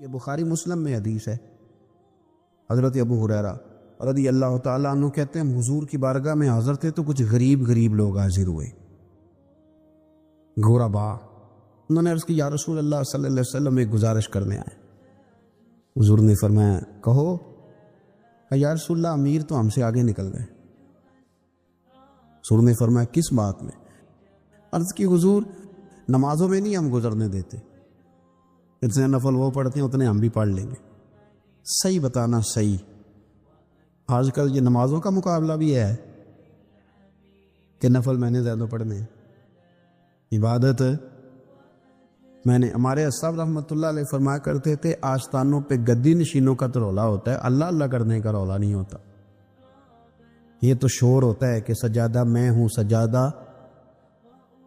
یہ بخاری مسلم میں حدیث ہے۔ حضرت ابو ہریرہ رضی اللہ تعالیٰ عنہ کہتے ہیں حضور کی بارگاہ میں حاضر تھے تو کچھ غریب لوگ حاضر ہوئے، غربا۔ انہوں نے عرض کی یا رسول اللہ صلی اللہ علیہ وسلم ایک گزارش کرنے آئے۔ حضور نے فرمایا کہو۔ یا رسول اللہ امیر تو ہم سے آگے نکل گئے۔ حضور نے فرمایا کس بات میں؟ عرض کی حضور نمازوں میں نہیں ہم گزرنے دیتے، اتنے نفل وہ پڑھتے ہیں اتنے ہم بھی پڑھ لیں گے۔ صحیح بتانا صحیح، آج کل یہ نمازوں کا مقابلہ بھی ہے کہ نفل میں نے زیادہ پڑھنے ہیں۔ عبادت میں نے، ہمارے اسلاف رحمۃ اللہ علیہ فرمایا کرتے تھے آستانوں پہ گدی نشینوں کا تو رولا ہوتا ہے، اللہ اللہ کرنے کا رولا نہیں ہوتا۔ یہ تو شور ہوتا ہے کہ سجادہ میں ہوں سجادہ،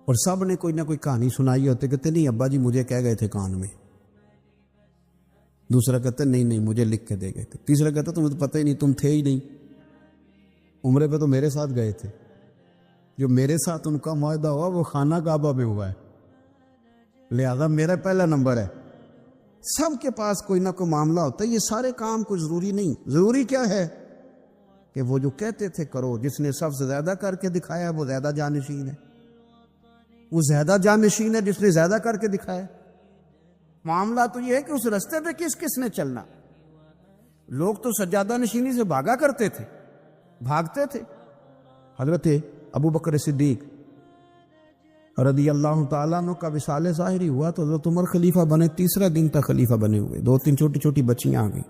اور سب نے کوئی نہ کوئی کہانی سنائی ہوتی، کہتے نہیں ابا جی مجھے کہہ گئے تھے کان میں، دوسرا کہتے نہیں مجھے لکھ کے دے گئے تھے، تیسرا کہتا تمہیں تو پتہ ہی نہیں، تم تھے ہی نہیں، عمرے پہ تو میرے ساتھ گئے تھے۔ جو میرے ساتھ ان کا معاہدہ ہوا وہ خانہ کعبہ میں ہوا ہے، لہذا میرا پہلا نمبر ہے۔ سب کے پاس کوئی نہ کوئی معاملہ ہوتا ہے، یہ سارے کام کچھ ضروری نہیں۔ ضروری کیا ہے کہ وہ جو کہتے تھے کرو، جس نے سب سے زیادہ کر کے دکھایا وہ زیادہ جانشین ہے، وہ زیادہ جانشین ہے جس نے زیادہ کر کے دکھایا۔ معاملہ تو یہ ہے کہ اس رستے پہ کس کس نے چلنا۔ لوگ تو سجادہ نشینی سے بھاگا کرتے تھے، بھاگتے تھے۔ حضرت ابو بکر صدیق رضی اللہ تعالیٰ عنہ کا وصال ظاہری ہوا تو حضرت عمر خلیفہ بنے، تیسرا دن تک خلیفہ بنے ہوئے، 2-3 چھوٹی چھوٹی بچیاں آ گئی،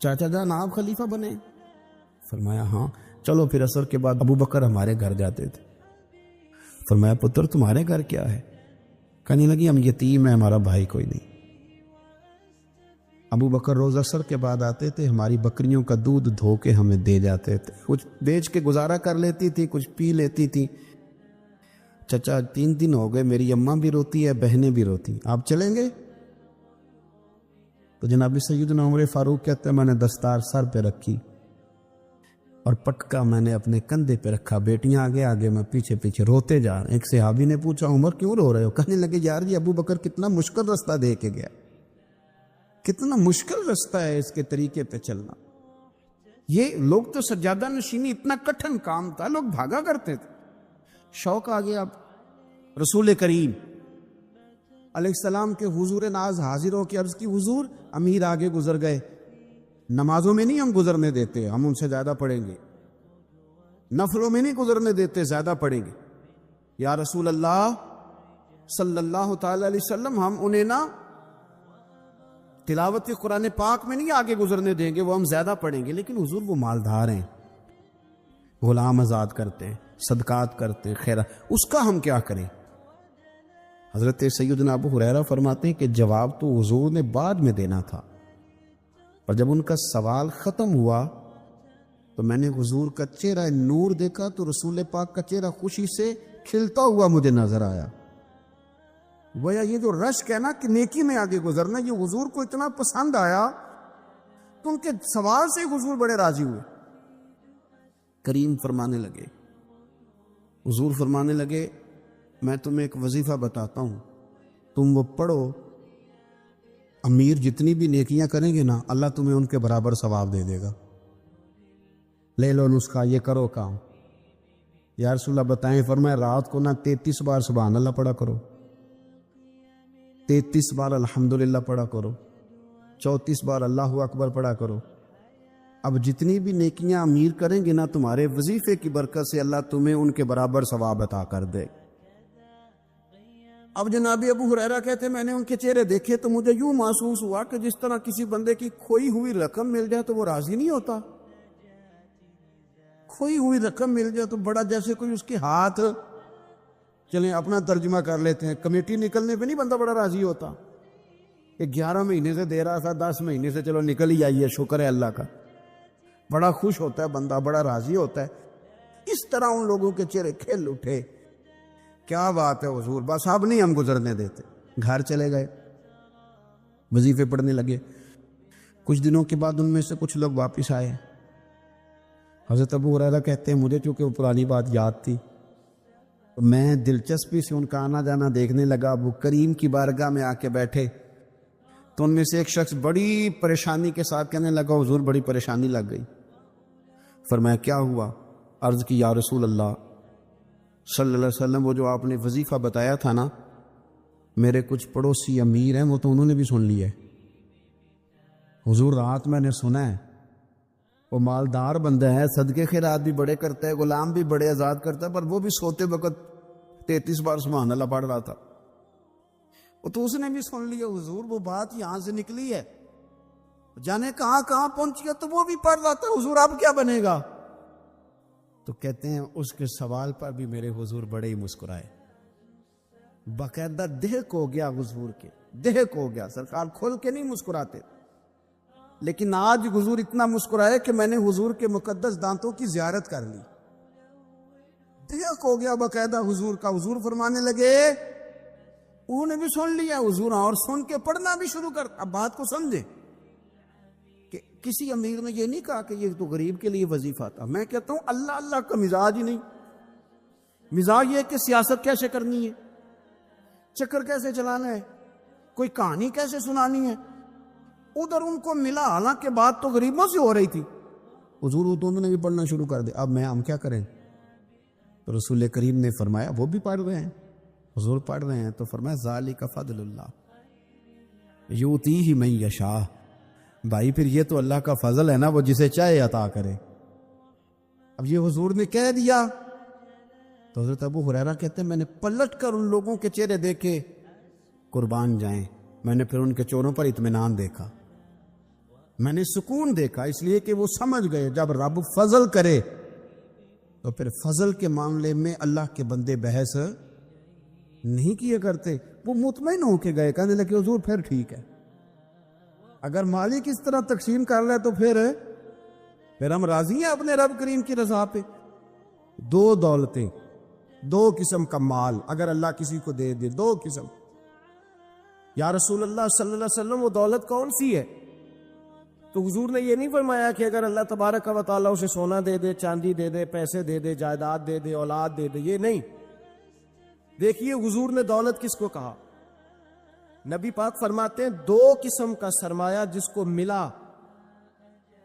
چاچا جان آپ خلیفہ بنے؟ فرمایا ہاں۔ چلو پھر عصر کے بعد ابو بکر ہمارے گھر جاتے تھے۔ فرمایا پتر تمہارے گھر کیا ہے؟ کہنے لگی ہم یتیم ہیں، ہمارا بھائی کوئی نہیں۔ ابو بکر روز عصر کے بعد آتے تھے، ہماری بکریوں کا دودھ دھو کے ہمیں دے جاتے تھے، کچھ بیچ کے گزارا کر لیتی تھی، کچھ پی لیتی تھی۔ چچا 3 دن ہو گئے، میری اماں بھی روتی ہے، بہنیں بھی روتی، آپ چلیں گے؟ تو جناب سیدنا عمر فاروق کہتے ہیں میں نے دستار سر پہ رکھی اور پٹکا میں نے اپنے کندھے پہ رکھا، بیٹیاں آگے آگے میں پیچھے پیچھے، روتے جا رہے ہیں۔ ایک صحابی نے پوچھا عمر کیوں رو رہے ہو؟ کہنے لگے یار یہ ابو بکر کتنا مشکل رستہ دے کے گیا، کتنا مشکل رستہ ہے اس کے طریقے پہ چلنا۔ یہ لوگ تو سجادہ نشینی اتنا کٹھن کام تھا، لوگ بھاگا کرتے تھے۔ شوق آ گیا۔ اب رسول کریم علیہ السلام کے حضور ناز حاضر ہو کے عرض کی حضور امیر آگے گزر گئے، نمازوں میں نہیں ہم گزرنے دیتے، ہم ان سے زیادہ پڑھیں گے، نفلوں میں نہیں گزرنے دیتے، زیادہ پڑھیں گے۔ یا رسول اللہ صلی اللہ تعالی علیہ وسلم ہم انہیں نہ تلاوت قرآن پاک میں نہیں آگے گزرنے دیں گے، وہ ہم زیادہ پڑھیں گے، لیکن حضور وہ مالدار ہیں، غلام آزاد کرتے ہیں، صدقات کرتے ہیں، خیرات، اس کا ہم کیا کریں؟ حضرت سیدنا ابو ہریرہ فرماتے ہیں کہ جواب تو حضور نے بعد میں دینا تھا، اور جب ان کا سوال ختم ہوا تو میں نے حضور کا چہرہ نور دیکھا تو رسول پاک کا چہرہ خوشی سے کھلتا ہوا مجھے نظر آیا۔ گویا یہ جو رشک ہے نا کہ نیکی میں آگے گزرنا، یہ حضور کو اتنا پسند آیا تو ان کے سوال سے حضور بڑے راضی ہوئے۔ کریم فرمانے لگے، حضور فرمانے لگے میں تمہیں ایک وظیفہ بتاتا ہوں، تم وہ پڑھو، امیر جتنی بھی نیکیاں کریں گے نا اللہ تمہیں ان کے برابر ثواب دے دے گا، لے لو نسخہ، یہ کرو کام۔ یا رسول اللہ بتائیں؟ فرمایا رات کو نا 33 بار سبحان اللہ پڑھا کرو، 33 بار الحمدللہ پڑھا کرو، 34 بار اللہ اکبر پڑھا کرو۔ اب جتنی بھی نیکیاں امیر کریں گے نا تمہارے وظیفے کی برکت سے اللہ تمہیں ان کے برابر ثواب عطا کر دے۔ اب جناب ابو ہریرہ کہتے میں نے ان کے چہرے دیکھے تو مجھے یوں محسوس ہوا کہ جس طرح کسی بندے کی کھوئی ہوئی رقم مل جائے تو وہ راضی نہیں ہوتا، کھوئی ہوئی رقم مل جائے تو بڑا جیسے کوئی اس کے ہاتھ، چلیں اپنا ترجمہ کر لیتے ہیں، کمیٹی نکلنے پہ نہیں بندہ بڑا راضی ہوتا کہ 11 مہینے سے دے رہا تھا، 10 مہینے سے چلو نکل ہی آئی ہے، شکر ہے اللہ کا، بڑا خوش ہوتا ہے بندہ، بڑا راضی ہوتا ہے۔ اس طرح ان لوگوں کے چہرے کھل اٹھے، کیا بات ہے حضور، بس اب نہیں ہم گزرنے دیتے۔ گھر چلے گئے، وظیفے پڑھنے لگے۔ کچھ دنوں کے بعد ان میں سے کچھ لوگ واپس آئے۔ حضرت ابو ہریرہ کہتے ہیں مجھے چونکہ وہ پرانی بات یاد تھی تو میں دلچسپی سے ان کا آنا جانا دیکھنے لگا۔ ابو کریم کی بارگاہ میں آ کے بیٹھے تو ان میں سے ایک شخص بڑی پریشانی کے ساتھ کہنے لگا حضور بڑی پریشانی لگ گئی. فرمایا کیا ہوا؟ عرض کی یا رسول اللہ صلی اللہ علیہ وسلم وہ جو آپ نے وظیفہ بتایا تھا نا، میرے کچھ پڑوسی امیر ہیں وہ تو انہوں نے بھی سن لیا ہے. حضور رات میں نے سنا ہے وہ مالدار بندہ ہے، صدقے خیرات بھی بڑے کرتا ہے، غلام بھی بڑے آزاد کرتا ہے، پر وہ بھی سوتے وقت 33 بار سبحان اللہ پڑھ رہا تھا. وہ تو اس نے بھی سن لیا حضور وہ بات یہاں سے نکلی ہے، جانے کہاں کہاں پہنچی ہے، تو وہ بھی پڑھ رہا تھا حضور اب کیا بنے گا؟ تو کہتے ہیں اس کے سوال پر بھی میرے حضور بڑے ہی مسکرائے، باقاعدہ دہک ہو گیا حضور کے، دہک ہو گیا. سرکار کھول کے نہیں مسکراتے، لیکن آج حضور اتنا مسکرائے کہ میں نے حضور کے مقدس دانتوں کی زیارت کر لی. دہک ہو گیا باقاعدہ حضور کا. حضور فرمانے لگے انہوں نے بھی سن لیا حضور، اور سن کے پڑھنا بھی شروع کر. اب بات کو سمجھے کہ کسی امیر نے یہ نہیں کہا کہ یہ تو غریب کے لیے وظیفہ تھا. میں کہتا ہوں اللہ اللہ کا مزاج ہی نہیں. مزاج یہ کہ سیاست کیسے کرنی ہے، چکر کیسے چلانا ہے، کوئی کہانی کیسے سنانی ہے. ادھر ان کو ملا، حالانکہ بات تو غریبوں سے ہو رہی تھی. حضور وہ دونوں نے بھی پڑھنا شروع کر دیا. اب ہم کیا کریں؟ تو رسول کریم نے فرمایا وہ بھی پڑھ رہے ہیں، حضور پڑھ رہے ہیں، تو فرمایا ذالک فضل اللہ یؤتیہ من یشاء. بھائی پھر یہ تو اللہ کا فضل ہے نا، وہ جسے چاہے عطا کرے. اب یہ حضور نے کہہ دیا تو حضرت ابو ہریرہ کہتے ہیں میں نے پلٹ کر ان لوگوں کے چہرے دیکھے، قربان جائیں، میں نے پھر ان کے چہروں پر اطمینان دیکھا، میں نے سکون دیکھا، اس لیے کہ وہ سمجھ گئے جب رب فضل کرے تو پھر فضل کے معاملے میں اللہ کے بندے بحث نہیں کیے کرتے. وہ مطمئن ہو کے گئے، کہنے لگے حضور پھر ٹھیک ہے، اگر مالک اس طرح تقسیم کر رہا ہے تو پھر ہم راضی ہیں اپنے رب کریم کی رضا پہ. دو دولتیں، دو قسم کا مال اگر اللہ کسی کو دے دے، دو قسم. یا رسول اللہ صلی اللہ علیہ وسلم وہ دولت کون سی ہے؟ تو حضور نے یہ نہیں فرمایا کہ اگر اللہ تبارک و تعالیٰ اسے سونا دے دے، چاندی دے دے، پیسے دے دے، جائیداد دے دے، اولاد دے دے، یہ نہیں. دیکھیے حضور نے دولت کس کو کہا. نبی پاک فرماتے ہیں دو قسم کا سرمایہ جس کو ملا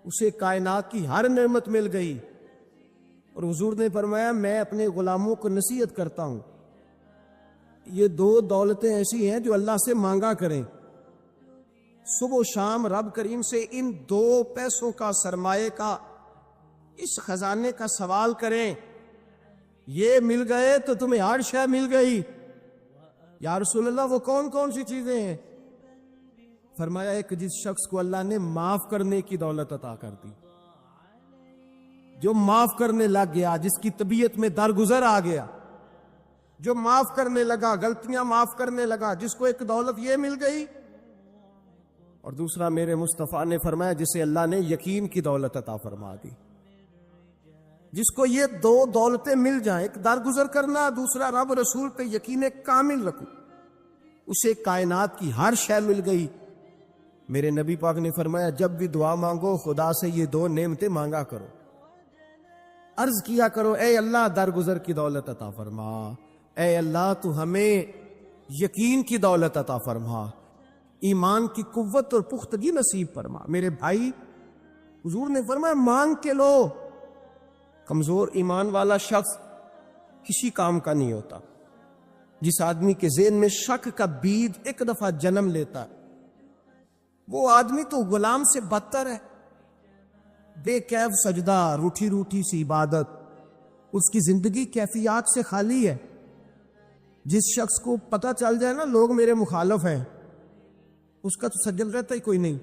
اسے کائنات کی ہر نعمت مل گئی. اور حضور نے فرمایا میں اپنے غلاموں کو نصیحت کرتا ہوں یہ دو دولتیں ایسی ہیں جو اللہ سے مانگا کریں. صبح و شام رب کریم سے ان دو پیسوں کا، سرمایے کا، اس خزانے کا سوال کریں. یہ مل گئے تو تمہیں ہر شے مل گئی. یا رسول اللہ وہ کون کون سی چیزیں ہیں؟ فرمایا ایک جس شخص کو اللہ نے معاف کرنے کی دولت عطا کر دی، جو معاف کرنے لگ گیا، جس کی طبیعت میں درگزر آ گیا، جو معاف کرنے لگا، غلطیاں معاف کرنے لگا، جس کو ایک دولت یہ مل گئی. اور دوسرا میرے مصطفیٰ نے فرمایا جسے اللہ نے یقین کی دولت عطا فرما دی. جس کو یہ دو دولتیں مل جائیں، ایک درگزر کرنا، دوسرا رب رسول پہ یقین کامل رکھو، اسے کائنات کی ہر شے مل گئی. میرے نبی پاک نے فرمایا جب بھی دعا مانگو خدا سے یہ دو نعمتیں مانگا کرو، عرض کیا کرو اے اللہ درگزر کی دولت عطا فرما، اے اللہ تو ہمیں یقین کی دولت عطا فرما، ایمان کی قوت اور پختگی نصیب فرما. میرے بھائی حضور نے فرمایا مانگ کے لو. کمزور ایمان والا شخص کسی کام کا نہیں ہوتا. جس آدمی کے ذہن میں شک کا بیج ایک دفعہ جنم لیتا ہے وہ آدمی تو غلام سے بدتر ہے. بے کیف سجدہ، روٹھی روٹھی سی عبادت، اس کی زندگی کیفیات سے خالی ہے. جس شخص کو پتہ چل جائے نا لوگ میرے مخالف ہیں، اس کا تو سجل رہتا ہی کوئی نہیں.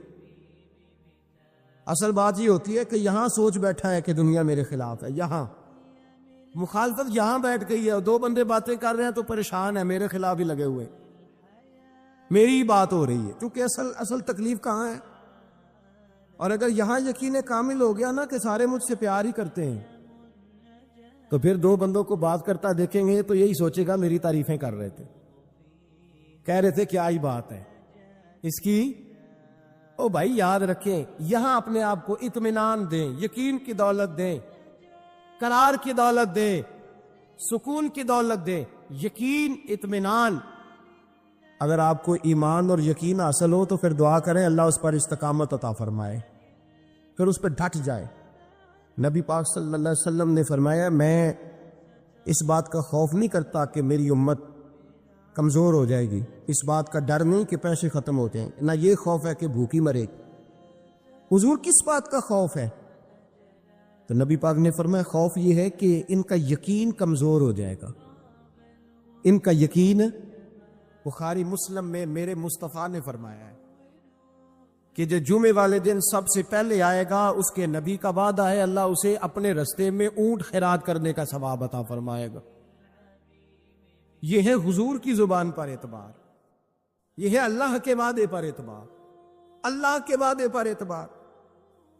اصل بات یہ ہوتی ہے کہ یہاں سوچ بیٹھا ہے کہ دنیا میرے خلاف ہے، یہاں مخالفت یہاں بیٹھ گئی ہے. دو بندے باتیں کر رہے ہیں تو پریشان ہے، میرے خلاف ہی لگے ہوئے، میری ہی بات ہو رہی ہے، کیونکہ اصل تکلیف کہاں ہے. اور اگر یہاں یقین کامل ہو گیا نا کہ سارے مجھ سے پیار ہی کرتے ہیں، تو پھر دو بندوں کو بات کرتا دیکھیں گے تو یہی سوچے گا میری تعریفیں کر رہے تھے، کہہ رہے تھے کیا ہی بات ہے اس کی. او بھائی یاد رکھیں، یہاں اپنے آپ کو اطمینان دیں، یقین کی دولت دیں، قرار کی دولت دیں، سکون کی دولت دیں. یقین، اطمینان، اگر آپ کو ایمان اور یقین حاصل ہو تو پھر دعا کریں اللہ اس پر استقامت عطا فرمائے، پھر اس پہ ڈٹ جائے۔ نبی پاک صلی اللہ علیہ وسلم نے فرمایا میں اس بات کا خوف نہیں کرتا کہ میری امت کمزور ہو جائے گی، اس بات کا ڈر نہیں کہ پیسے ختم ہوتے ہیں، نہ یہ خوف ہے کہ بھوکی مرے گی۔ حضور کس بات کا خوف ہے؟ تو نبی پاک نے فرمایا خوف یہ ہے کہ ان کا یقین کمزور ہو جائے گا، ان کا یقین۔ بخاری مسلم میں میرے مصطفیٰ نے فرمایا ہے کہ جو جمعے والے دن سب سے پہلے آئے گا اس کے نبی کا وعدہ ہے اللہ اسے اپنے رستے میں اونٹ خیرات کرنے کا ثواب عطا فرمائے گا۔ یہ ہے حضور کی زبان پر اعتبار، یہ ہے اللہ کے وعدے پر اعتبار، اللہ کے وعدے پر اعتبار۔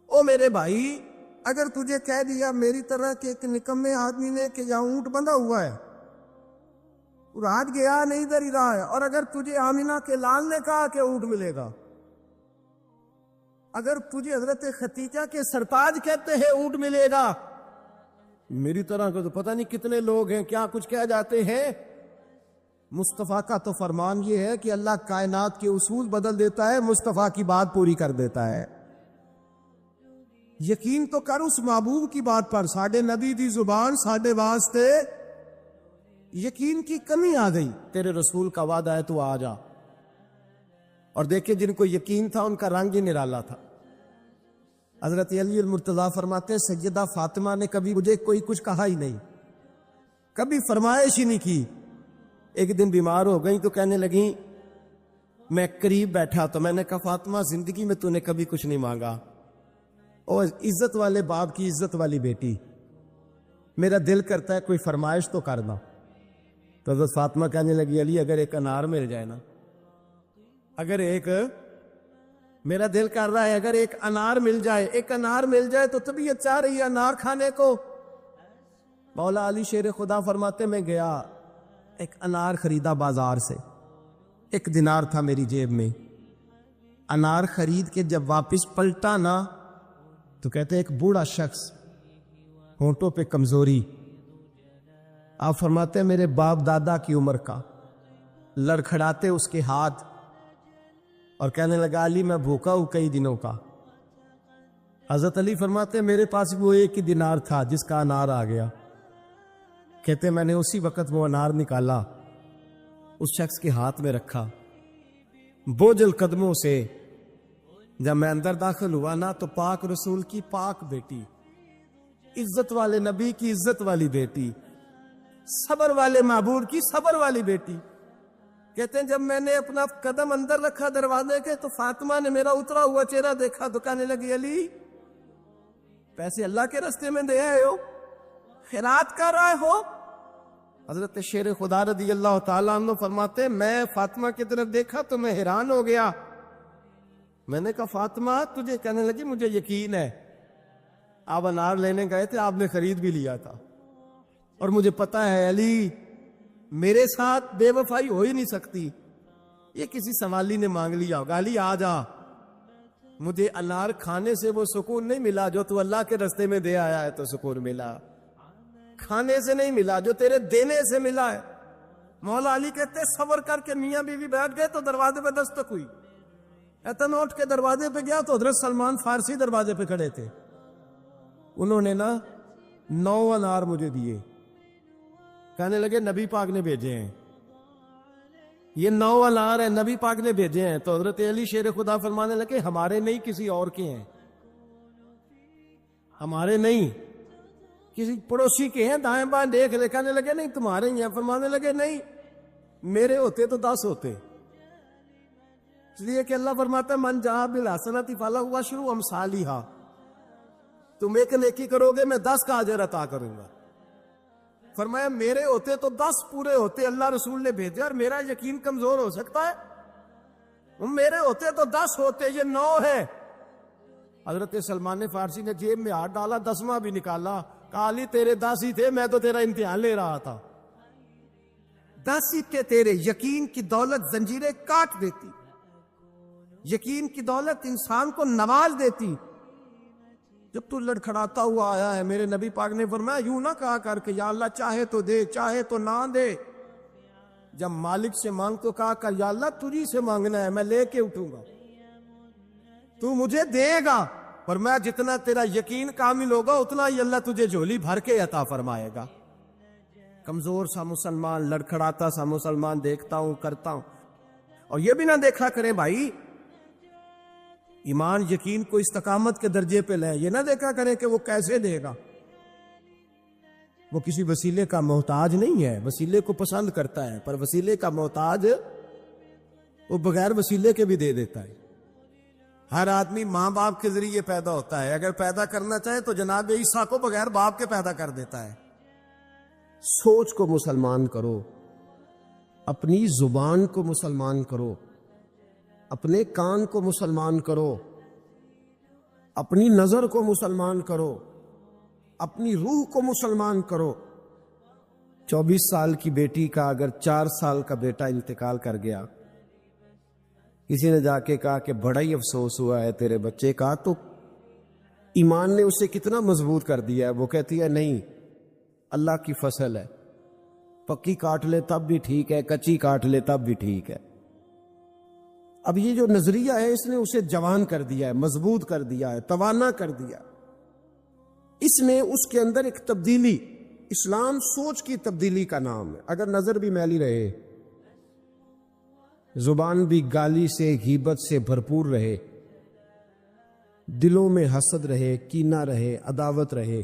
او میرے بھائی، اگر تجھے کہہ دیا میری طرح کہ ایک نکمے آدمی نے کہ یہاں اونٹ بندھا ہوا ہے، رات گیا نہیں ادھر ہی رہا ہے، اور اگر تجھے آمینہ کے لال نے کہا کہ اونٹ ملے گا، اگر تجھے حضرت ختیجہ کے سرتاج کہتے ہیں اونٹ ملے گا، میری طرح کا تو پتہ نہیں کتنے لوگ ہیں کیا کچھ کہہ جاتے ہیں۔ مصطفیٰ کا تو فرمان یہ ہے کہ اللہ کائنات کے اصول بدل دیتا ہے، مصطفیٰ کی بات پوری کر دیتا ہے۔ یقین تو کر اس محبوب کی بات پر، ساڈے نبی دی زبان ساڈے واسطے یقین کی کمی آ گئی، تیرے رسول کا وعدہ ہے تو آ جا۔ اور دیکھیں جن کو یقین تھا ان کا رنگ ہی نرالا تھا۔ حضرت علی المرتضیٰ فرماتے ہیں سیدہ فاطمہ نے کبھی مجھے کوئی کچھ کہا ہی نہیں، کبھی فرمائش ہی نہیں کی۔ ایک دن بیمار ہو گئی تو کہنے لگیں، میں قریب بیٹھا تو میں نے کہا فاطمہ زندگی میں تو نے کبھی کچھ نہیں مانگا، اور عزت والے باپ کی عزت والی بیٹی، میرا دل کرتا ہے کوئی فرمائش تو کرنا۔ تو حضرت فاطمہ کہنے لگی علی اگر ایک انار مل جائے نا، اگر ایک، میرا دل کر رہا ہے اگر ایک انار مل جائے، ایک انار مل جائے تو طبیعت چاہ رہی ہے انار کھانے کو۔ مولا علی شیر خدا فرماتے میں گیا ایک انار خریدا بازار سے، 1 دینار تھا میری جیب میں، انار خرید کے جب واپس پلٹا نا تو کہتے ایک بوڑھا شخص، ہونٹوں پہ کمزوری، آپ فرماتے ہیں میرے باپ دادا کی عمر کا، لڑکھڑاتے اس کے ہاتھ اور کہنے لگا علی میں بھوکا ہوں کئی دنوں کا۔ حضرت علی فرماتے ہیں میرے پاس وہ 1 دینار تھا جس کا انار آ گیا، کہتے میں نے اسی وقت وہ انار نکالا، اس شخص کے ہاتھ میں رکھا، بوجھل قدموں سے جب میں اندر داخل ہوا نا تو پاک رسول کی پاک بیٹی، عزت والے نبی کی عزت والی بیٹی، صبر والے معبود کی صبر والی بیٹی، کہتے ہیں جب میں نے اپنا قدم اندر رکھا دروازے کے تو فاطمہ نے میرا اترا ہوا چہرہ دیکھا تو کہنے لگی علی پیسے اللہ کے راستے میں دے آئے ہو، خیرات کر رہے ہو۔ حضرت شیر خدا رضی اللہ تعالیٰ عنہ فرماتے ہیں میں فاطمہ کی طرف دیکھا تو میں حیران ہو گیا، میں نے کہا فاطمہ تجھے، کہنے لگی مجھے یقین ہے آپ انار لینے گئے تھے، آپ نے خرید بھی لیا تھا، اور مجھے پتا ہے علی میرے ساتھ بے وفائی ہو ہی نہیں سکتی، یہ کسی سوالی نے مانگ لیا ہوگا، علی آ جا، مجھے انار کھانے سے وہ سکون نہیں ملا جو تو اللہ کے رستے میں دے آیا ہے تو سکون ملا، کھانے سے نہیں ملا جو تیرے دینے سے ملا ہے۔ مولا علی کہتے صبر کر کے میاں بیوی بیٹھ گئے تو دروازے پہ دستک ہوئی، ایتن اٹھ کے دروازے پہ گیا تو حضرت سلمان فارسی دروازے پہ کھڑے تھے، انہوں نے نا 9 انار مجھے دیے، کہنے لگے نبی پاک نے بھیجے ہیں، یہ 9 انار ہیں نبی پاک نے بھیجے ہیں۔ تو حضرت علی شیر خدا فرمانے لگے ہمارے نہیں کسی اور کے ہیں، ہمارے نہیں کسی پڑوسی کے ہیں، دائیں بائیں دیکھ لے، کہنے لگے نہیں تمہارے ہی ہیں، فرمانے لگے نہیں میرے ہوتے تو 10 ہوتے، اس لیے کہ اللہ فرماتا ہے من جاء بالحسنۃ فلہ عشر امثالھا، تم ایک نیکی کرو گے میں 10 کا اجر عطا کروں گا۔ فرمایا میرے ہوتے تو 10 پورے ہوتے، اللہ رسول نے بھیجا اور میرا یقین کمزور ہو سکتا ہے، میرے ہوتے تو 10 ہوتے، یہ 9 ہے۔ حضرت سلمان فارسی نے جیب میں ہاتھ ڈالا، 10واں بھی نکالا، کہا علی تیرے 10 ہی تھے، میں تو تیرا امتحان لے رہا تھا، 10 ہی تھے تیرے۔ یقین کی دولت زنجیریں کاٹ دیتی، یقین کی دولت انسان کو نواز دیتی۔ جب تو لڑکھڑاتا ہوا آیا ہے، میرے نبی پاک نے فرمایا یوں نہ کہا کر کے یا اللہ چاہے تو دے چاہے تو نہ دے، جب مالک سے مانگ تو کہا کہ یا اللہ تجھی سے مانگنا ہے، میں لے کے اٹھوں گا، تو مجھے دے گا، پر میں جتنا تیرا یقین کامل ہوگا اتنا ہی اللہ تجھے جھولی بھر کے عطا فرمائے گا۔ کمزور سا مسلمان، لڑکھڑاتا سا مسلمان دیکھتا ہوں، کرتا ہوں، اور یہ بھی نہ دیکھا کریں بھائی ایمان یقین کو استقامت کے درجے پہ لیں، یہ نہ دیکھا کریں کہ وہ کیسے دے گا، وہ کسی وسیلے کا محتاج نہیں ہے، وسیلے کو پسند کرتا ہے، پر وسیلے کا محتاج وہ بغیر وسیلے کے بھی دے دیتا ہے۔ ہر آدمی ماں باپ کے ذریعے پیدا ہوتا ہے، اگر پیدا کرنا چاہے تو جناب عیسیٰ کو بغیر باپ کے پیدا کر دیتا ہے۔ سوچ کو مسلمان کرو، اپنی زبان کو مسلمان کرو، اپنے کان کو مسلمان کرو، اپنی نظر کو مسلمان کرو، اپنی روح کو مسلمان کرو۔ 24 سال کی بیٹی کا اگر 4 سال کا بیٹا انتقال کر گیا، کسی نے جا کے کہا کہ بڑا ہی افسوس ہوا ہے تیرے بچے کا، تو ایمان نے اسے کتنا مضبوط کر دیا ہے۔ وہ کہتی ہے نہیں، اللہ کی فصل ہے، پکی کاٹ لے تب بھی ٹھیک ہے، کچی کاٹ لے تب بھی ٹھیک ہے۔ اب یہ جو نظریہ ہے اس نے اسے جوان کر دیا ہے، مضبوط کر دیا ہے، توانا کر دیا۔ اس نے اس کے اندر ایک تبدیلی، اسلام سوچ کی تبدیلی کا نام ہے۔ اگر نظر بھی میلی رہے، زبان بھی گالی سے غیبت سے بھرپور رہے، دلوں میں حسد رہے، کینہ رہے، عداوت رہے،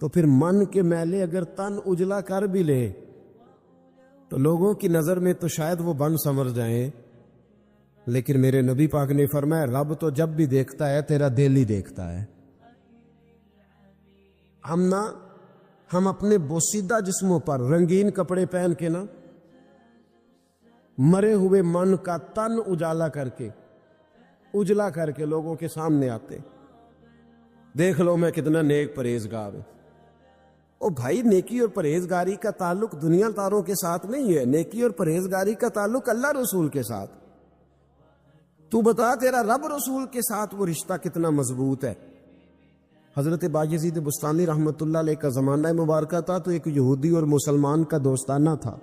تو پھر من کے میلے اگر تن اجلا کر بھی لے تو لوگوں کی نظر میں تو شاید وہ بن سمر جائیں، لیکن میرے نبی پاک نے فرمایا رب تو جب بھی دیکھتا ہے تیرا دل ہی دیکھتا ہے۔ ہم اپنے بوسیدہ جسموں پر رنگین کپڑے پہن کے نا مرے ہوئے من کا تن اجالا کر کے لوگوں کے سامنے آتے، دیکھ لو میں کتنا نیک پرہیزگار ہوں۔ او بھائی، نیکی اور پرہیزگاری کا تعلق دنیا داروں کے ساتھ نہیں ہے، نیکی اور پرہیزگاری کا تعلق اللہ رسول کے ساتھ۔ تو بتا تیرا رب رسول کے ساتھ وہ رشتہ کتنا مضبوط ہے۔ حضرت بایزید بستانی رحمۃ اللہ علیہ کا زمانہ مبارکہ تھا، تو ایک یہودی اور مسلمان کا دوستانہ تھا،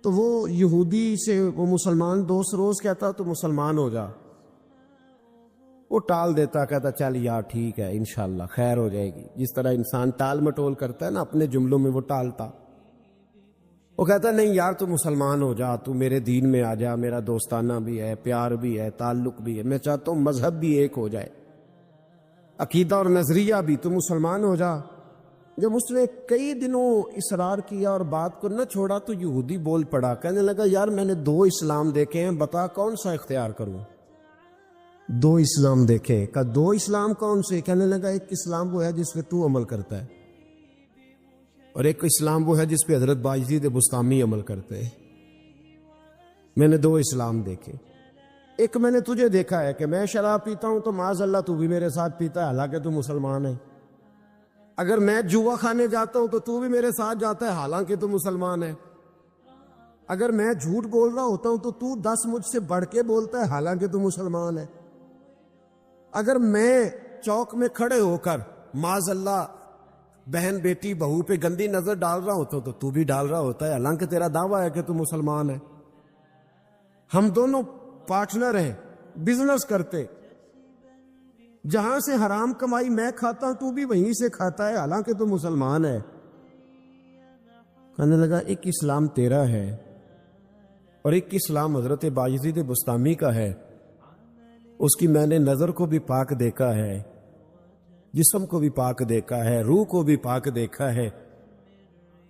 تو وہ یہودی سے وہ مسلمان دوست روز کہتا تو مسلمان ہو جا، وہ ٹال دیتا، کہتا چل یار ٹھیک ہے انشاءاللہ خیر ہو جائے گی، جس طرح انسان ٹال مٹول کرتا ہے نا اپنے جملوں میں، وہ ٹالتا۔ وہ کہتا نہیں یار تو مسلمان ہو جا، تو میرے دین میں آ جا، میرا دوستانہ بھی ہے، پیار بھی ہے، تعلق بھی ہے، میں چاہتا ہوں مذہب بھی ایک ہو جائے، عقیدہ اور نظریہ بھی، تو مسلمان ہو جا۔ جب اس نے کئی دنوں اصرار کیا اور بات کو نہ چھوڑا تو یہودی بول پڑا، کہنے لگا یار میں نے 2 اسلام دیکھے ہیں، بتا کون سا اختیار کروں۔ 2 اسلام دیکھے، کہا 2 اسلام کون سے؟ کہنے لگا ایک اسلام وہ ہے جس پہ تو عمل کرتا ہے، اور ایک اسلام وہ ہے جس پہ حضرت بایزید بستامی عمل کرتے ہیں۔ میں نے 2 اسلام دیکھے، ایک میں نے تجھے دیکھا ہے کہ میں شراب پیتا ہوں تو معاذ اللہ تو بھی میرے ساتھ پیتا ہے، حالانکہ تو مسلمان ہے۔ اگر میں جوا کھانے جاتا ہوں تو بھی میرے ساتھ جاتا ہے، حالانکہ تو مسلمان ہے۔ اگر میں جھوٹ بول رہا ہوتا ہوں تو 10 مجھ سے بڑھ کے بولتا ہے، حالانکہ تو مسلمان ہے۔ اگر میں چوک میں کھڑے ہو کر معاذ اللہ بہن بیٹی بہو پہ گندی نظر ڈال رہا ہوتا تو بھی ڈال رہا ہوتا ہے، حالانکہ تیرا دعویٰ ہے کہ تو مسلمان ہے۔ ہم دونوں پارٹنر ہیں، بزنس کرتے، جہاں سے حرام کمائی میں کھاتا ہوں تو بھی وہیں سے کھاتا ہے، حالانکہ تو مسلمان ہے۔ کہنے لگا ایک اسلام تیرا ہے اور ایک اسلام حضرت بایزید بستامی کا ہے، اس کی میں نے نظر کو بھی پاک دیکھا ہے، جسم کو بھی پاک دیکھا ہے، روح کو بھی پاک دیکھا ہے۔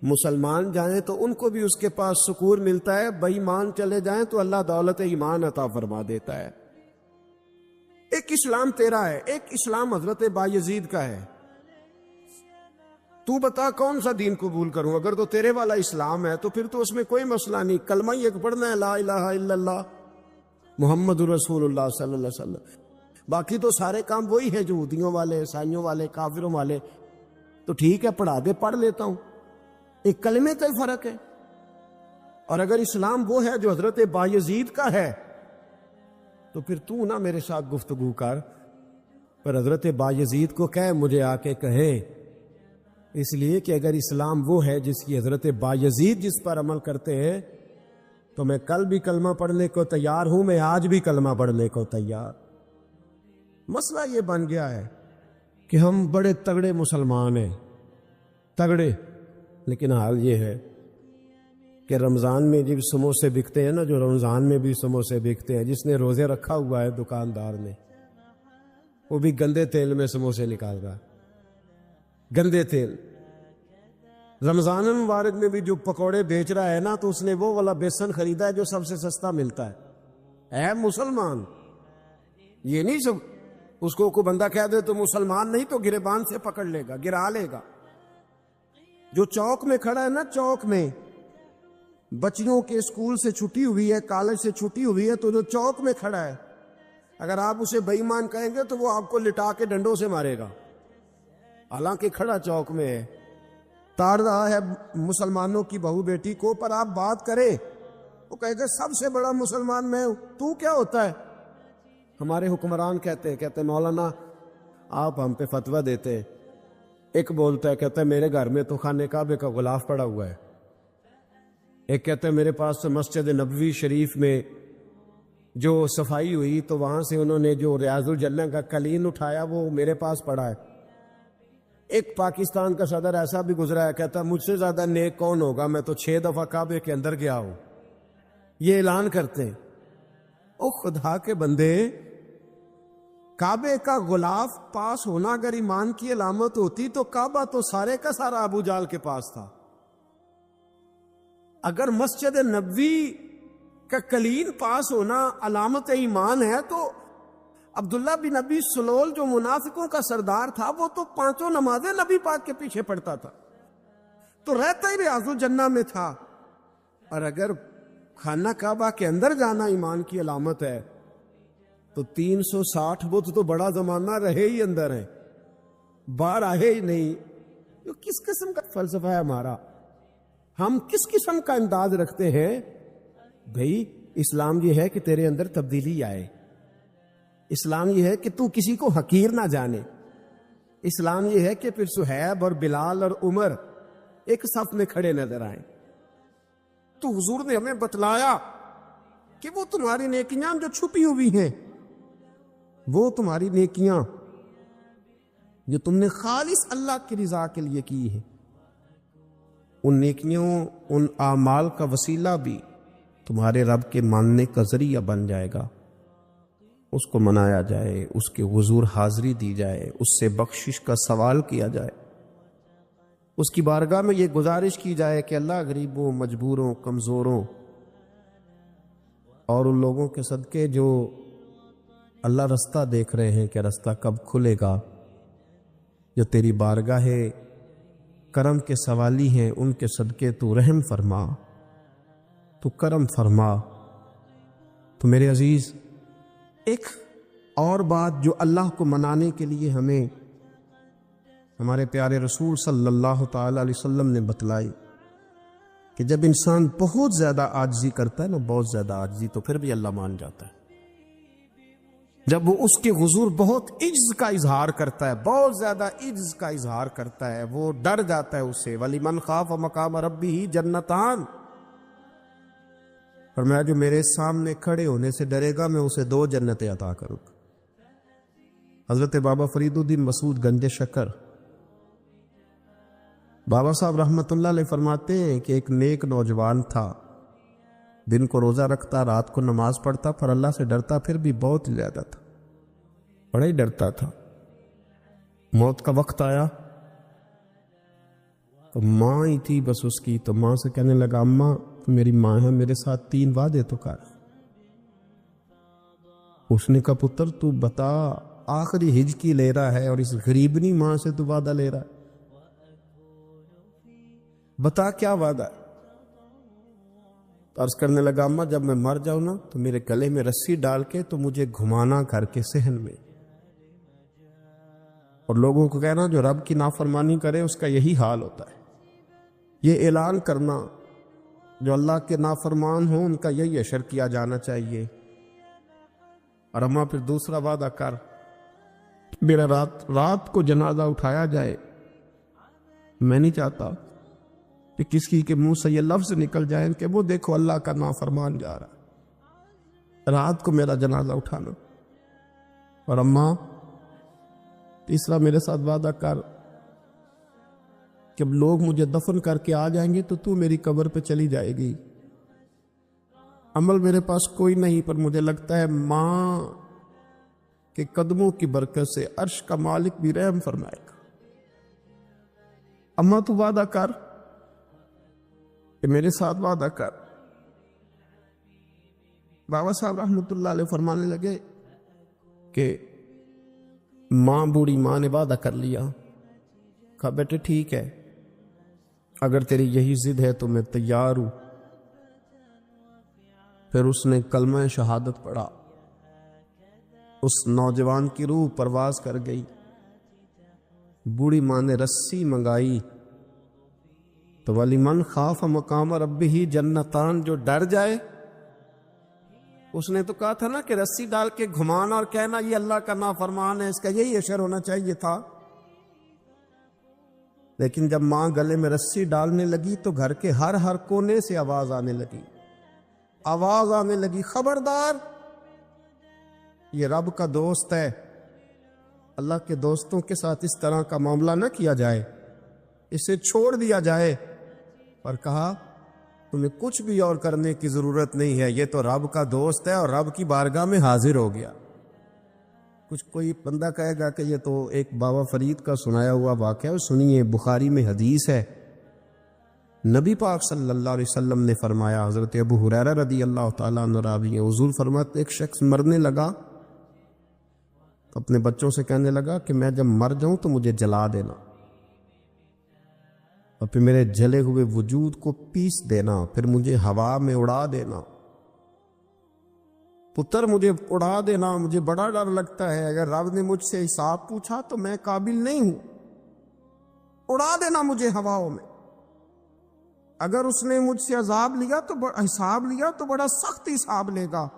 مسلمان جائیں تو ان کو بھی اس کے پاس سکون ملتا ہے، بے ایمان چلے جائیں تو اللہ دولت ایمان عطا فرما دیتا ہے۔ ایک اسلام تیرا ہے، ایک اسلام حضرت بایزید کا ہے، تو بتا کون سا دین قبول کروں؟ اگر تو تیرے والا اسلام ہے تو پھر تو اس میں کوئی مسئلہ نہیں، کلمہ ہی ایک پڑھنا ہے، لا الہ الا اللہ محمد رسول اللہ صلی اللہ علیہ وسلم، باقی تو سارے کام وہی ہیں جو یہودیوں والے، عیسائیوں والے، کافروں والے۔ تو ٹھیک ہے پڑھا دے، پڑھ لیتا ہوں، ایک کلمے کا فرق ہے۔ اور اگر اسلام وہ ہے جو حضرت بایزید کا ہے تو پھر تو نہ میرے ساتھ گفتگو کر، پر حضرت بایزید کو کہے مجھے آ کے کہے اس لیے کہ اگر اسلام وہ ہے جس کی حضرت بایزید جس پر عمل کرتے ہیں تو میں کل بھی کلمہ پڑھنے کو تیار ہوں، میں آج بھی کلمہ پڑھنے کو تیار۔ مسئلہ یہ بن گیا ہے کہ ہم بڑے تگڑے مسلمان ہیں، تگڑے، لیکن حال یہ ہے کہ رمضان میں جب سموسے بکتے ہیں نا، جو رمضان میں بھی سموسے بکتے ہیں، جس نے روزے رکھا ہوا ہے دکاندار نے، وہ بھی گندے تیل میں سموسے نکال رہا ہے، گندے تیل۔ رمضان المبارک میں بھی جو پکوڑے بیچ رہا ہے نا، تو اس نے وہ والا بیسن خریدا ہے جو سب سے سستا ملتا ہے۔ اے مسلمان، یہ نہیں سب اس کو بندہ کہہ دے تو مسلمان نہیں، تو گریبان سے پکڑ لے گا، گرا لے گا۔ جو چوک میں کھڑا ہے نا، چوک میں بچیوں کے اسکول سے چھٹی ہوئی ہے، کالج سے چھٹی ہوئی ہے، تو جو چوک میں کھڑا ہے، اگر آپ اسے بے ایمان کہیں گے تو وہ آپ کو لٹا کے ڈنڈوں سے مارے گا، حالانکہ کھڑا چوک میں ہے، تاڑ رہا ہے مسلمانوں کی بہو بیٹی کو۔ پر آپ بات کریں، وہ کہے گا سب سے بڑا مسلمان میں ہوں، تو کیا ہوتا ہے؟ ہمارے حکمران کہتے ہیں مولانا آپ ہم پہ فتویٰ دیتے ہیں۔ ایک بولتا ہے، کہتا ہے میرے گھر میں تو خانہ کعبے کا غلاف پڑا ہوا ہے۔ ایک کہتا ہے میرے پاس تو مسجد نبوی شریف میں جو صفائی ہوئی تو وہاں سے انہوں نے جو ریاض الجنہ کا قلین اٹھایا وہ میرے پاس پڑا ہے۔ ایک پاکستان کا صدر ایسا بھی گزرا ہے، کہتا ہے مجھ سے زیادہ نیک کون ہوگا، میں تو 6 دفعہ کعبے کے اندر گیا ہوں۔ یہ اعلان کرتے ہیں۔ او خدا کے بندے، کعبے کا غلاف پاس ہونا اگر ایمان کی علامت ہوتی تو کعبہ تو سارے کا سارا ابو جال کے پاس تھا۔ اگر مسجد نبوی کا قلین پاس ہونا علامت ایمان ہے تو عبداللہ بن ابی سلول جو منافقوں کا سردار تھا، وہ تو 5 نمازیں نبی پاک کے پیچھے پڑھتا تھا، تو رہتا ہی ریاض الجنہ میں تھا۔ اور اگر خانہ کعبہ کے اندر جانا ایمان کی علامت ہے تو 360 بت تو بڑا زمانہ رہے ہی اندر ہیں، باہر آئے ہی نہیں۔ یہ کس قسم کا فلسفہ ہے ہمارا؟ ہم کس قسم کا انداز رکھتے ہیں؟ بھئی اسلام یہ ہے کہ تیرے اندر تبدیلی آئے، اسلام یہ ہے کہ تو کسی کو حقیر نہ جانے، اسلام یہ ہے کہ پھر صہیب اور بلال اور عمر ایک صف میں کھڑے نظر آئیں۔ تو حضور نے ہمیں بتلایا کہ وہ تمہاری نیکیاں جو چھپی ہوئی ہیں، وہ تمہاری نیکیاں جو تم نے خالص اللہ کی رضا کے لیے کی ہے، ان نیکیوں، ان اعمال کا وسیلہ بھی تمہارے رب کے ماننے کا ذریعہ بن جائے گا۔ اس کو منایا جائے، اس کے حضور حاضری دی جائے، اس سے بخشش کا سوال کیا جائے، اس کی بارگاہ میں یہ گزارش کی جائے کہ اللہ غریبوں، مجبوروں، کمزوروں اور ان لوگوں کے صدقے جو اللہ رستہ دیکھ رہے ہیں کہ رستہ کب کھلے گا، جو تیری بارگاہ کرم کے سوالی ہیں، ان کے صدقے تو رحم فرما، تو کرم فرما۔ تو میرے عزیز، ایک اور بات جو اللہ کو منانے کے لیے ہمیں ہمارے پیارے رسول صلی اللہ تعالی علیہ وسلم نے بتلائی کہ جب انسان بہت زیادہ عاجزی کرتا ہے نا، بہت زیادہ عاجزی، تو پھر بھی اللہ مان جاتا ہے۔ جب وہ اس کے حضور بہت عجز کا اظہار کرتا ہے، بہت زیادہ عجز کا اظہار کرتا ہے، وہ ڈر جاتا ہے اس سے۔ وَلِمَنْ خَافَ مَقَامَ رَبِّهِ جَنَّتَانِ، فرمایا جو میرے سامنے کھڑے ہونے سے ڈرے گا میں اسے 2 جنتیں عطا کروں گا۔ حضرت بابا فرید الدین مسعود گنج شکر بابا صاحب رحمت اللہ علیہ فرماتے ہیں کہ ایک نیک نوجوان تھا، دن کو روزہ رکھتا، رات کو نماز پڑھتا، پر اللہ سے ڈرتا پھر بھی بہت زیادہ تھا، بڑا ہی ڈرتا تھا۔ موت کا وقت آیا تو ماں ہی تھی بس اس کی، تو ماں سے کہنے لگا اماں تو میری ماں ہے، میرے ساتھ 3 وعدے تو کر۔ اس نے کہا پتر تو بتا، آخری ہج کی لے رہا ہے اور اس غریبنی ماں سے تو وعدہ لے رہا ہے، بتا کیا وعدہ ہے؟ عرض کرنے لگا اماں جب میں مر جاؤں نا تو میرے گلے میں رسی ڈال کے تو مجھے گھمانا گھر کے صحن میں، اور لوگوں کو کہنا جو رب کی نافرمانی کرے اس کا یہی حال ہوتا ہے۔ یہ اعلان کرنا جو اللہ کے نافرمان ہوں ان کا یہی اشر کیا جانا چاہیے۔ اور اماں پھر دوسرا وعدہ کر، میرا رات کو جنازہ اٹھایا جائے، میں نہیں چاہتا کہ کسی کے منہ سے یہ لفظ نکل جائیں کہ وہ دیکھو اللہ کا نافرمان جا رہا، رات کو میرا جنازہ اٹھانا۔ اور اماں تیسرا میرے ساتھ وعدہ کر کہ لوگ مجھے دفن کر کے آ جائیں گے تو میری قبر پہ چلی جائے گی۔ عمل میرے پاس کوئی نہیں، پر مجھے لگتا ہے ماں کے قدموں کی برکت سے عرش کا مالک بھی رحم فرمائے گا۔ اماں تو وعدہ کر کہ میرے ساتھ وعدہ کر۔ بابا صاحب رحمۃ اللہ علیہ فرمانے لگے کہ ماں، بوڑھی ماں نے وعدہ کر لیا۔ کہا بیٹے ٹھیک ہے، اگر تیری یہی ضد ہے تو میں تیار ہوں۔ پھر اس نے کلمہ شہادت پڑھا، اس نوجوان کی روح پرواز کر گئی۔ بوڑھی ماں نے رسی منگائی تو وَلِمَنْ خَافَ مَقَامَ رَبِّهِ جنتان، جو ڈر جائے، اس نے تو کہا تھا نا کہ رسی ڈال کے گھمانا اور کہنا یہ اللہ کا نافرمان ہے، اس کا یہی اشر ہونا چاہیے تھا۔ لیکن جب ماں گلے میں رسی ڈالنے لگی تو گھر کے ہر کونے سے آواز آنے لگی، خبردار، یہ رب کا دوست ہے، اللہ کے دوستوں کے ساتھ اس طرح کا معاملہ نہ کیا جائے، اسے چھوڑ دیا جائے۔ پر کہا تمہیں کچھ بھی اور کرنے کی ضرورت نہیں ہے، یہ تو رب کا دوست ہے اور رب کی بارگاہ میں حاضر ہو گیا۔ کچھ کوئی بندہ کہے گا کہ یہ تو ایک بابا فرید کا سنایا ہوا واقعہ ہے، سنیے، بخاری میں حدیث ہے، نبی پاک صلی اللہ علیہ وسلم نے فرمایا، حضرت ابو ہریرہ رضی اللہ تعالیٰ عنہ راوی ہیں، حضور فرماتے ایک شخص مرنے لگا تو اپنے بچوں سے کہنے لگا کہ میں جب مر جاؤں تو مجھے جلا دینا، اور پھر میرے جلے ہوئے وجود کو پیس دینا، پھر مجھے ہوا میں اڑا دینا۔ پتر مجھے اڑا دینا، مجھے بڑا ڈر لگتا ہے، اگر رب نے مجھ سے حساب پوچھا تو میں قابل نہیں ہوں، اڑا دینا مجھے ہواؤں میں۔ اگر اس نے مجھ سے عذاب لیا تو حساب لیا تو بڑا سخت حساب لے گا۔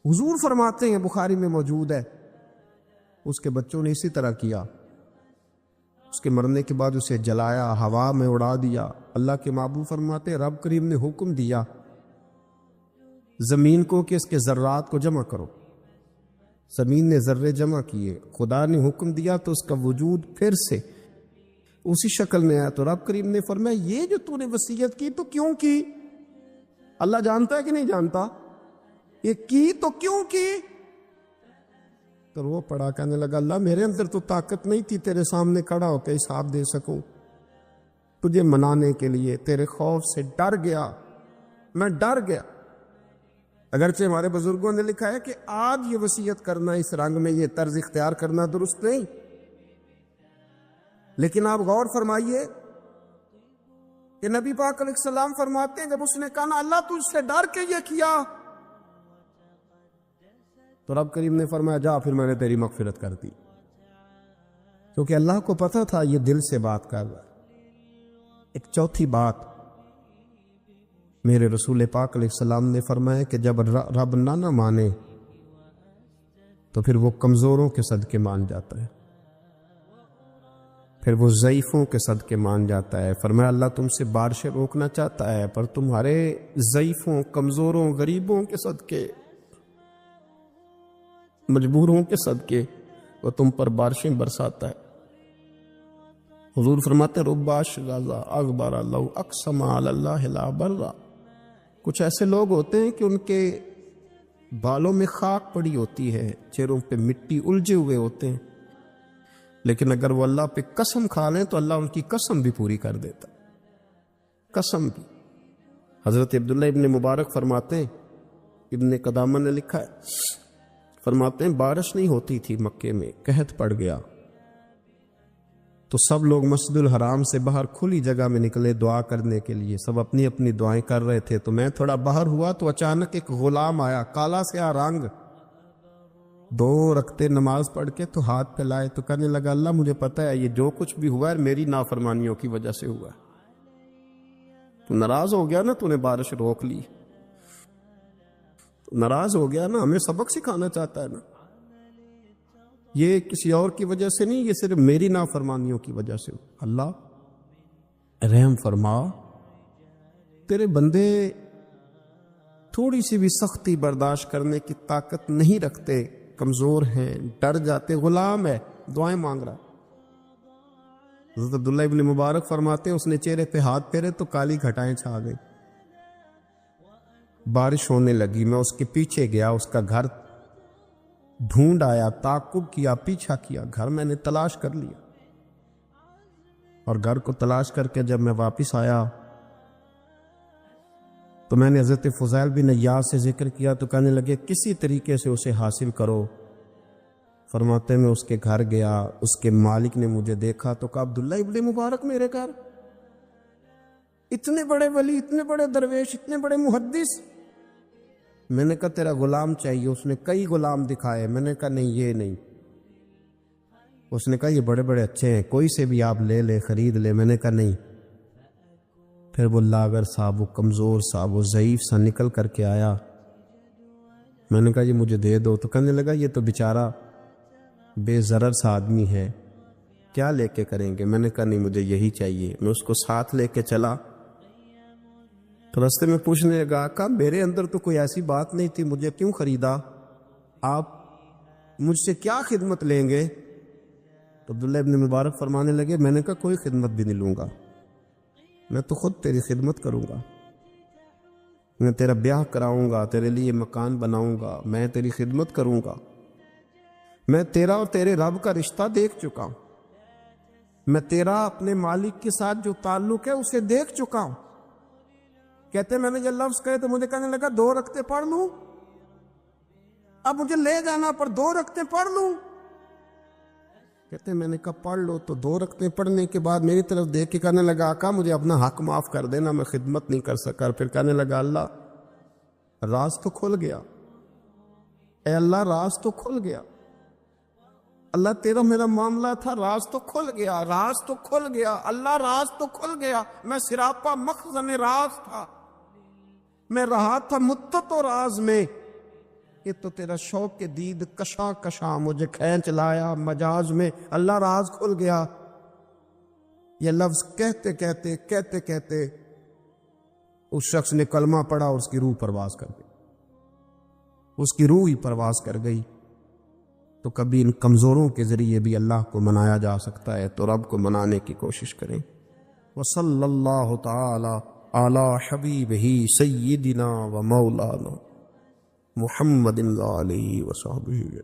حضور فرماتے ہیں، بخاری میں موجود ہے، اس کے بچوں نے اسی طرح کیا، اس کے مرنے کے بعد اسے جلایا، ہوا میں اڑا دیا۔ اللہ کے محبوب فرماتے ہیں رب کریم نے حکم دیا زمین کو کہ اس کے ذرات کو جمع کرو، زمین نے ذرے جمع کیے، خدا نے حکم دیا تو اس کا وجود پھر سے اسی شکل میں آیا۔ تو رب کریم نے فرمایا یہ جو تو نے وصیت کی تو کیوں کی؟ اللہ جانتا ہے کہ نہیں جانتا؟ یہ کی تو کیوں کی؟ تو وہ پڑا، کہنے لگا اللہ میرے اندر تو طاقت نہیں تھی تیرے سامنے کھڑا ہو کے حساب دے سکوں، تجھے منانے کے لیے تیرے خوف سے ڈر گیا، میں ڈر گیا۔ اگرچہ ہمارے بزرگوں نے لکھا ہے کہ آج یہ وصیت کرنا، اس رنگ میں یہ طرز اختیار کرنا درست نہیں، لیکن آپ غور فرمائیے کہ نبی پاک علیہ السلام فرماتے ہیں جب اس نے کہا نا اللہ تجھ سے ڈر کے یہ کیا، تو رب کریم نے فرمایا جا پھر میں نے تیری مغفرت کر دی، کیونکہ اللہ کو پتہ تھا یہ دل سے بات کر رہا ہے۔ ایک چوتھی بات میرے رسول پاک علیہ السلام نے فرمایا کہ جب رب نہ مانے تو پھر وہ کمزوروں کے صدقے مان جاتا ہے، پھر وہ ضعیفوں کے صدقے مان جاتا ہے۔ فرمایا اللہ تم سے بارشیں روکنا چاہتا ہے، پر تمہارے ضعیفوں، کمزوروں، غریبوں کے صدقے، مجبوروں کے صدقے وہ تم پر بارشیں برساتا ہے۔ حضور فرماتے رباش غازہ اغبر لو اقسم علی اللہ لا برا، کچھ ایسے لوگ ہوتے ہیں کہ ان کے بالوں میں خاک پڑی ہوتی ہے، چہروں پہ مٹی الجھے ہوئے ہوتے ہیں، لیکن اگر وہ اللہ پہ قسم کھا لیں تو اللہ ان کی قسم بھی پوری کر دیتا، قسم بھی۔ حضرت عبداللہ ابن مبارک فرماتے ہیں، ابن قدامہ نے لکھا ہے، فرماتے ہیں بارش نہیں ہوتی تھی مکے میں، قحط پڑ گیا تو سب لوگ مسجد الحرام سے باہر کھلی جگہ میں نکلے دعا کرنے کے لیے، سب اپنی اپنی دعائیں کر رہے تھے، تو میں تھوڑا باہر ہوا تو اچانک ایک غلام آیا، کالا سیاہ رنگ، 2 رکعتیں نماز پڑھ کے تو ہاتھ پھیلائے، تو کہنے لگا اللہ مجھے پتہ ہے یہ جو کچھ بھی ہوا ہے میری نافرمانیوں کی وجہ سے ہوا ہے، تو ناراض ہو گیا نا، تو نے بارش روک لی، تو ناراض ہو گیا نا، ہمیں سبق سکھانا چاہتا ہے نا۔ یہ کسی اور کی وجہ سے نہیں، یہ صرف میری نافرمانیوں کی وجہ سے۔ اللہ رحم فرما، تیرے بندے تھوڑی سی بھی سختی برداشت کرنے کی طاقت نہیں رکھتے، کمزور ہیں، ڈر جاتے، غلام ہے، دعائیں مانگ رہا۔ حضرت عبداللہ ابن مبارک فرماتے ہیں اس نے چہرے پہ ہاتھ پھیرے تو کالی گھٹائیں چھا گئی، بارش ہونے لگی، میں اس کے پیچھے گیا، اس کا گھر ڈھونڈ آیا، تعقب کیا، پیچھا کیا، گھر میں نے تلاش کر لیا، اور گھر کو تلاش کر کے جب میں واپس آیا تو میں نے حضرت فضیل بن عیاض سے ذکر کیا تو کہنے لگے کسی طریقے سے اسے حاصل کرو۔ فرماتے میں اس کے گھر گیا، اس کے مالک نے مجھے دیکھا تو کہا عبداللہ ابن مبارک میرے گھر، اتنے بڑے ولی، اتنے بڑے درویش، اتنے بڑے محدث۔ میں نے کہا تیرا غلام چاہیے، اس نے کئی غلام دکھائے، میں نے کہا نہیں یہ نہیں، اس نے کہا یہ بڑے بڑے اچھے ہیں، کوئی سے بھی آپ لے لے، خرید لے، میں نے کہا نہیں۔ پھر وہ لاغر صاحب، وہ کمزور صاحب، وہ ضعیف سا نکل کر کے آیا، میں نے کہا یہ مجھے دے دو، تو کہنے لگا یہ تو بیچارہ بے ضرر سا آدمی ہے، کیا لے کے کریں گے؟ میں نے کہا نہیں مجھے یہی چاہیے۔ میں اس کو ساتھ لے کے چلا تو رستے میں پوچھنے لگا کہ میرے اندر تو کوئی ایسی بات نہیں تھی، مجھے کیوں خریدا؟ آپ مجھ سے کیا خدمت لیں گے؟ تو عبداللہ ابن مبارک فرمانے لگے میں نے کہا کوئی خدمت بھی نہیں لوں گا، میں تو خود تیری خدمت کروں گا، میں تیرا بیاہ کراؤں گا، تیرے لیے مکان بناؤں گا، میں تیری خدمت کروں گا، میں تیرا اور تیرے رب کا رشتہ دیکھ چکا ہوں، میں تیرا اپنے مالک کے ساتھ جو تعلق ہے اسے دیکھ چکا ہوں۔ کہتے میں نے جب لفظ کہے تو مجھے کہنے لگا 2 رکعتیں پڑھ لوں، اب مجھے لے جانا پر 2 رکعتیں پڑھ لوں؟ کہتے میں نے کہا پڑھ لو۔ تو 2 رکعتیں پڑھنے کے بعد میری طرف دیکھ کے کہنے لگا آقا مجھے اپنا حق معاف کر دینا، میں خدمت نہیں کر سکا۔ پھر کہنے لگا اللہ راز تو کھل گیا، اے اللہ راز تو کھل گیا، اللہ تیرا میرا معاملہ تھا، راز تو کھل گیا، راز تو کھل گیا، اللہ راز تو کھل گیا، میں سراپا مخزن راز تھا، میں رہا تھا مدت و راز میں، یہ تو تیرا شوق کے دید کشاں کشاں مجھے کھینچ لایا مجاز میں، اللہ راز کھل گیا۔ یہ لفظ کہتے کہتے کہتے کہتے اس شخص نے کلمہ پڑھا اور اس کی روح پرواز کر گئی، اس کی روح ہی پرواز کر گئی۔ تو کبھی ان کمزوروں کے ذریعے بھی اللہ کو منایا جا سکتا ہے، تو رب کو منانے کی کوشش کریں۔ وصلی اللہ تعالی علی حبیبہ سیدنا و مولانا محمد علیہ وصحبہ